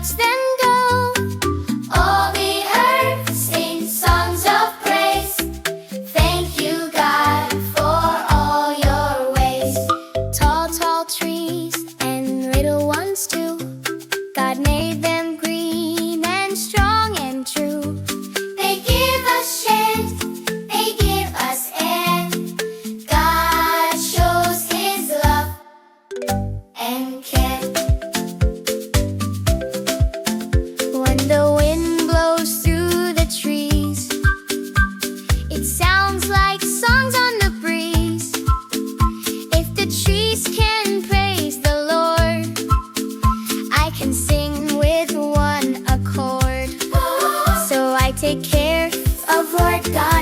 watch them go. All the earth sings songs of praise. Thank you, God, for all your ways. Tall, tall trees and little ones too. God made them green and strong and true. They give us shade, they give us air. God shows His love and care. When the wind blows through the trees, it sounds like songs on the breeze. If the trees can praise the Lord, I can sing with one accord. So I take care of what God